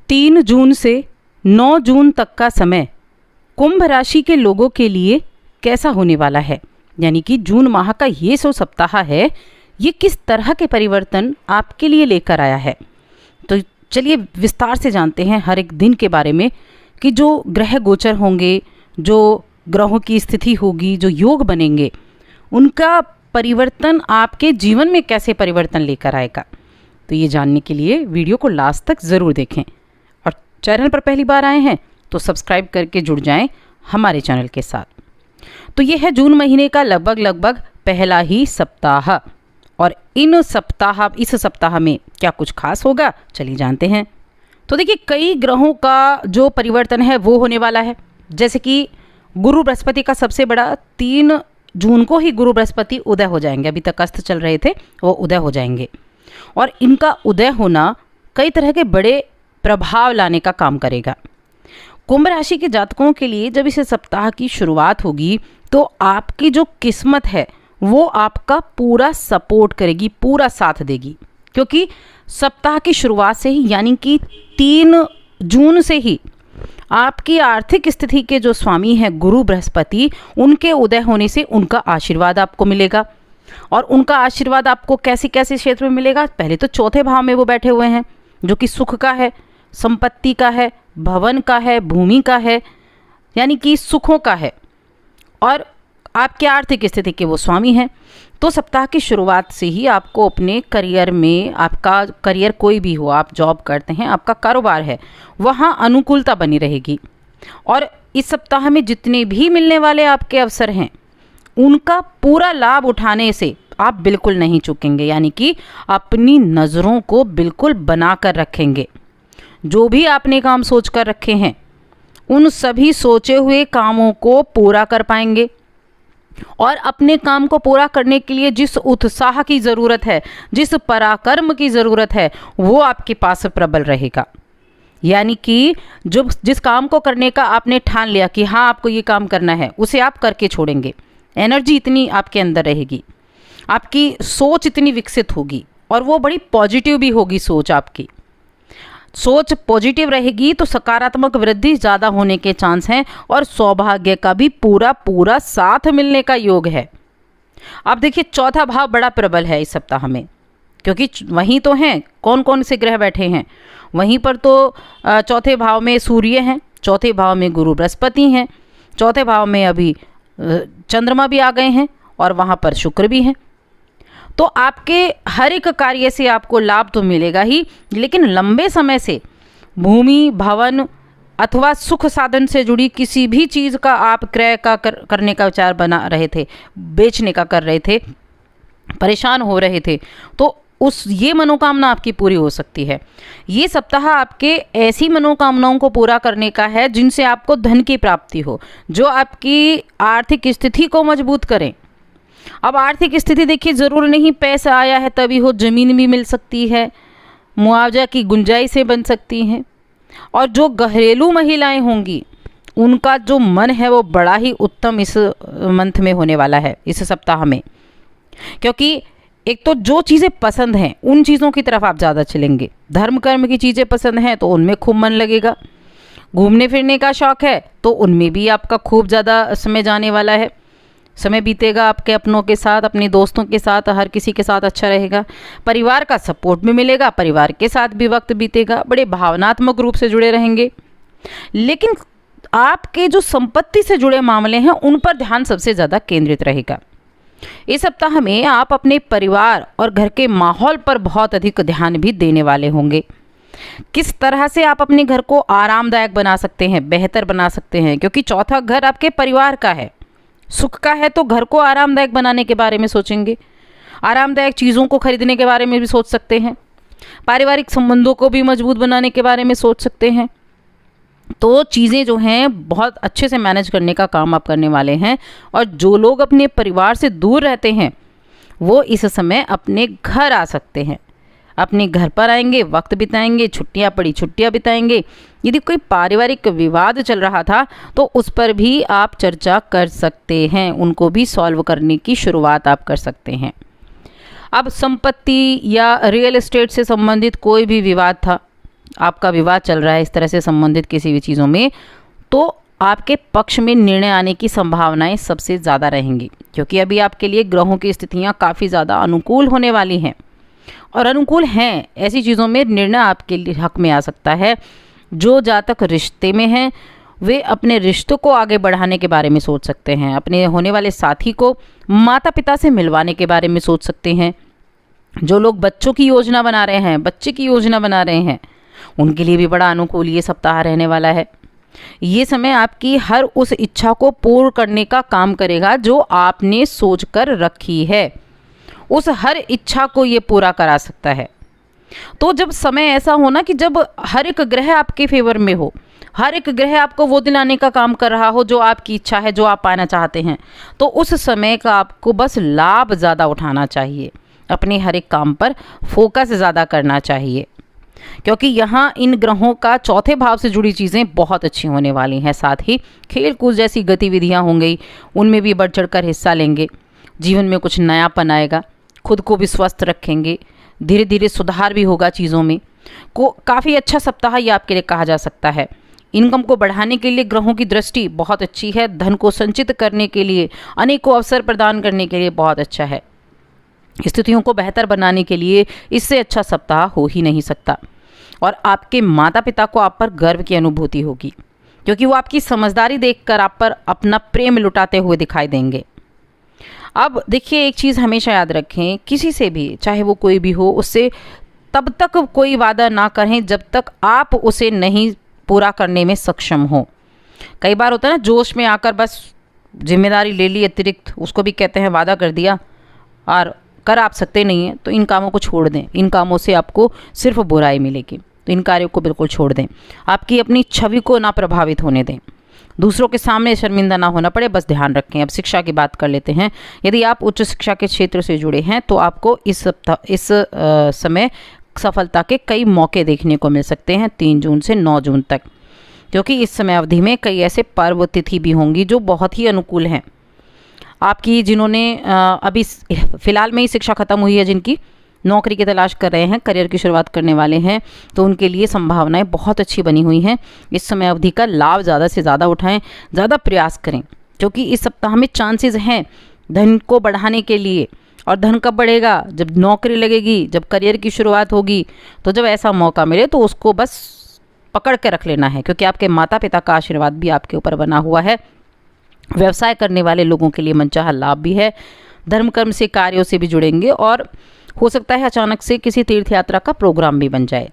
3 जून से 9 जून तक का समय कुंभ राशि के लोगों के लिए कैसा होने वाला है, यानी कि जून माह का ये 100 सप्ताह है, ये किस तरह के परिवर्तन आपके लिए लेकर आया है। तो चलिए विस्तार से जानते हैं हर एक दिन के बारे में कि जो ग्रह गोचर होंगे, जो ग्रहों की स्थिति होगी, जो योग बनेंगे, उनका परिवर्तन आपके जीवन में कैसे परिवर्तन लेकर आएगा। तो ये जानने के लिए वीडियो को लास्ट तक ज़रूर देखें और चैनल पर पहली बार आए हैं तो सब्सक्राइब करके जुड़ जाएं हमारे चैनल के साथ। तो ये है जून महीने का लगभग पहला ही सप्ताह और इस सप्ताह में क्या कुछ खास होगा, चलिए जानते हैं। तो देखिए कई ग्रहों का जो परिवर्तन है वो होने वाला है। जैसे कि गुरु बृहस्पति का सबसे बड़ा 3 जून को ही गुरु बृहस्पति उदय हो जाएंगे। अभी तक अस्त चल रहे थे, वो उदय हो जाएंगे और इनका उदय होना कई तरह के बड़े प्रभाव लाने का काम करेगा। कुंभ राशि के जातकों के लिए जब इस सप्ताह की शुरुआत होगी तो आपकी जो किस्मत है वो आपका पूरा सपोर्ट करेगी, पूरा साथ देगी, क्योंकि सप्ताह की शुरुआत से ही यानी कि 3 जून से ही आपकी आर्थिक स्थिति के जो स्वामी हैं गुरु बृहस्पति, उनके उदय होने से उनका आशीर्वाद आपको मिलेगा। और उनका आशीर्वाद आपको कैसे कैसे क्षेत्र में मिलेगा। पहले तो चौथे भाव में वो बैठे हुए हैं जो कि सुख का है, संपत्ति का है, भवन का है, भूमि का है, यानी कि सुखों का है और आपके आर्थिक स्थिति के वो स्वामी हैं। तो सप्ताह की शुरुआत से ही आपको अपने करियर में, आपका करियर कोई भी हो, आप जॉब करते हैं, आपका कारोबार है, वहाँ अनुकूलता बनी रहेगी। और इस सप्ताह में जितने भी मिलने वाले आपके अवसर हैं उनका पूरा लाभ उठाने से आप बिल्कुल नहीं चूकेंगे, यानी कि अपनी नज़रों को बिल्कुल बना कर रखेंगे। जो भी आपने काम सोच कर रखे हैं उन सभी सोचे हुए कामों को पूरा कर पाएंगे और अपने काम को पूरा करने के लिए जिस उत्साह की ज़रूरत है, जिस पराक्रम की ज़रूरत है, वो आपके पास प्रबल रहेगा। यानी कि जिस काम को करने का आपने ठान लिया कि हाँ आपको ये काम करना है, उसे आप करके छोड़ेंगे। एनर्जी इतनी आपके अंदर रहेगी, आपकी सोच इतनी विकसित होगी और वो बड़ी पॉजिटिव भी होगी। सोच पॉजिटिव रहेगी तो सकारात्मक वृद्धि ज़्यादा होने के चांस हैं और सौभाग्य का भी पूरा साथ मिलने का योग है। अब देखिए चौथा भाव बड़ा प्रबल है इस सप्ताह में, क्योंकि वहीं तो हैं कौन कौन से ग्रह बैठे हैं। वहीं पर तो चौथे भाव में सूर्य हैं, चौथे भाव में गुरु बृहस्पति हैं, चौथे भाव में अभी चंद्रमा भी आ गए हैं और वहाँ पर शुक्र भी हैं। तो आपके हर एक कार्य से आपको लाभ तो मिलेगा ही, लेकिन लंबे समय से भूमि, भवन अथवा सुख साधन से जुड़ी किसी भी चीज़ का आप क्रय का करने का विचार बना रहे थे, बेचने का कर रहे थे, परेशान हो रहे थे, तो ये मनोकामना आपकी पूरी हो सकती है। ये सप्ताह आपके ऐसी मनोकामनाओं को पूरा करने का है जिनसे आपको धन की प्राप्ति हो, जो आपकी आर्थिक स्थिति को मजबूत करें। अब आर्थिक स्थिति देखिए ज़रूर नहीं पैसा आया है तभी हो, ज़मीन भी मिल सकती है, मुआवजा की गुंजाइशें बन सकती हैं। और जो घरेलू महिलाएं होंगी उनका जो मन है वो बड़ा ही उत्तम इस मंथ में होने वाला है, इस सप्ताह में, क्योंकि एक तो जो चीज़ें पसंद हैं उन चीज़ों की तरफ आप ज़्यादा चलेंगे। धर्म कर्म की चीज़ें पसंद हैं तो उनमें खूब मन लगेगा। घूमने फिरने का शौक़ है तो उनमें भी आपका खूब ज़्यादा समय जाने वाला है, समय बीतेगा आपके अपनों के साथ, अपने दोस्तों के साथ, हर किसी के साथ अच्छा रहेगा। परिवार का सपोर्ट भी मिलेगा, परिवार के साथ भी वक्त बीतेगा, बड़े भावनात्मक रूप से जुड़े रहेंगे। लेकिन आपके जो संपत्ति से जुड़े मामले हैं उन पर ध्यान सबसे ज़्यादा केंद्रित रहेगा। इस सप्ताह में आप अपने परिवार और घर के माहौल पर बहुत अधिक ध्यान भी देने वाले होंगे। किस तरह से आप अपने घर को आरामदायक बना सकते हैं, बेहतर बना सकते हैं, क्योंकि चौथा घर आपके परिवार का है, सुख का है, तो घर को आरामदायक बनाने के बारे में सोचेंगे। आरामदायक चीज़ों को खरीदने के बारे में भी सोच सकते हैं, पारिवारिक संबंधों को भी मजबूत बनाने के बारे में सोच सकते हैं। तो चीज़ें जो हैं बहुत अच्छे से मैनेज करने का काम आप करने वाले हैं। और जो लोग अपने परिवार से दूर रहते हैं वो इस समय अपने घर आ सकते हैं, अपने घर पर आएंगे, वक्त बिताएंगे, छुट्टियां पड़ी छुट्टियां बिताएंगे। यदि कोई पारिवारिक विवाद चल रहा था तो उस पर भी आप चर्चा कर सकते हैं, उनको भी सॉल्व करने की शुरुआत आप कर सकते हैं। अब संपत्ति या रियल एस्टेट से संबंधित कोई भी विवाद था आपका विवाद चल रहा है इस तरह से संबंधित किसी भी चीज़ों में, तो आपके पक्ष में निर्णय आने की संभावनाएं सबसे ज़्यादा रहेंगी, क्योंकि अभी आपके लिए ग्रहों की स्थितियां काफ़ी ज़्यादा अनुकूल होने वाली हैं और अनुकूल हैं। ऐसी चीज़ों में निर्णय आपके लिए हक में आ सकता है। जो जातक रिश्ते में हैं वे अपने रिश्तों को आगे बढ़ाने के बारे में सोच सकते हैं, अपने होने वाले साथी को माता पिता से मिलवाने के बारे में सोच सकते हैं। जो लोग बच्चों की योजना बना रहे हैं, बच्चे की योजना बना रहे हैं, उनके लिए भी बड़ा अनुकूल ये सप्ताह रहने वाला है। ये समय आपकी हर उस इच्छा को पूर्ण करने का काम करेगा जो आपने सोचकर रखी है। उस हर इच्छा को ये पूरा करा सकता है। तो जब समय ऐसा हो ना कि जब हर एक ग्रह आपके फेवर में हो, हर एक ग्रह आपको वो दिलाने का काम कर रहा हो जो आपकी इच्छा है, जो आप पाना चाहते हैं, तो उस समय का आपको बस लाभ ज़्यादा उठाना चाहिए। अपने हर एक काम पर फोकस ज़्यादा करना चाहिए, क्योंकि यहाँ इन ग्रहों का चौथे भाव से जुड़ी चीज़ें बहुत अच्छी होने वाली हैं। साथ ही खेल कूद जैसी गतिविधियाँ होंगी, उनमें भी बढ़ चढ़कर हिस्सा लेंगे। जीवन में कुछ नयापन आएगा, खुद को भी स्वस्थ रखेंगे, धीरे धीरे सुधार भी होगा चीज़ों में। काफ़ी अच्छा सप्ताह ये आपके लिए कहा जा सकता है। इनकम को बढ़ाने के लिए ग्रहों की दृष्टि बहुत अच्छी है। धन को संचित करने के लिए, अनेकों अवसर प्रदान करने के लिए बहुत अच्छा है। स्थितियों को बेहतर बनाने के लिए इससे अच्छा सप्ताह हो ही नहीं सकता। और आपके माता पिता को आप पर गर्व की अनुभूति होगी, क्योंकि वो आपकी समझदारी देखकर आप पर अपना प्रेम लुटाते हुए दिखाई देंगे। अब देखिए, एक चीज़ हमेशा याद रखें, किसी से भी, चाहे वो कोई भी हो, उससे तब तक कोई वादा ना करें जब तक आप उसे नहीं पूरा करने में सक्षम हो। कई बार होता है ना, जोश में आकर बस जिम्मेदारी ले ली अतिरिक्त, उसको भी कहते हैं वादा कर दिया और कर आप सकते नहीं हैं, तो इन कामों को छोड़ दें। इन कामों से आपको सिर्फ बुराई मिलेगी, तो इन कार्यों को बिल्कुल छोड़ दें। आपकी अपनी छवि को ना प्रभावित होने दें, दूसरों के सामने शर्मिंदा ना होना पड़े, बस ध्यान रखें। अब शिक्षा की बात कर लेते हैं। यदि आप उच्च शिक्षा के क्षेत्र से जुड़े हैं तो आपको इस समय सफलता के कई मौके देखने को मिल सकते हैं 3 जून से 9 जून तक, क्योंकि इस समय अवधि में कई ऐसे पर्व तिथि भी होंगी जो बहुत ही अनुकूल हैं। आपकी जिन्होंने अभी फ़िलहाल में ही शिक्षा खत्म हुई है, जिनकी नौकरी की तलाश कर रहे हैं, करियर की शुरुआत करने वाले हैं, तो उनके लिए संभावनाएं बहुत अच्छी बनी हुई हैं। इस समय अवधि का लाभ ज़्यादा से ज़्यादा उठाएं, ज़्यादा प्रयास करें, क्योंकि इस सप्ताह में चांसेस हैं धन को बढ़ाने के लिए। और धन कब बढ़ेगा? जब नौकरी लगेगी, जब करियर की शुरुआत होगी। तो जब ऐसा मौका मिले तो उसको बस पकड़ के रख लेना है, क्योंकि आपके माता पिता का आशीर्वाद भी आपके ऊपर बना हुआ है। व्यवसाय करने वाले लोगों के लिए मनचाहा लाभ भी है। धर्म कर्म से कार्यों से भी जुड़ेंगे और हो सकता है अचानक से किसी तीर्थ यात्रा का प्रोग्राम भी बन जाए।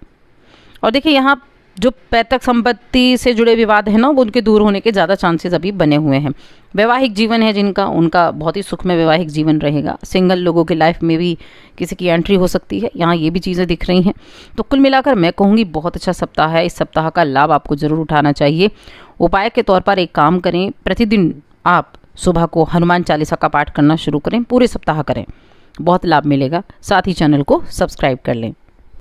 और देखिए, यहाँ जो पैतृक संपत्ति से जुड़े विवाद हैं ना, वो उनके दूर होने के ज़्यादा चांसेस अभी बने हुए हैं। वैवाहिक जीवन है जिनका, उनका बहुत ही सुखमय वैवाहिक जीवन रहेगा। सिंगल लोगों की लाइफ में भी किसी की एंट्री हो सकती है, यहाँ ये भी चीज़ें दिख रही हैं। तो कुल मिलाकर मैं कहूँगी बहुत अच्छा सप्ताह है। इस सप्ताह का लाभ आपको ज़रूर उठाना चाहिए। उपाय के तौर पर एक काम करें, प्रतिदिन आप सुबह को हनुमान चालीसा का पाठ करना शुरू करें, पूरे सप्ताह करें, बहुत लाभ मिलेगा। साथ ही चैनल को सब्सक्राइब कर लें।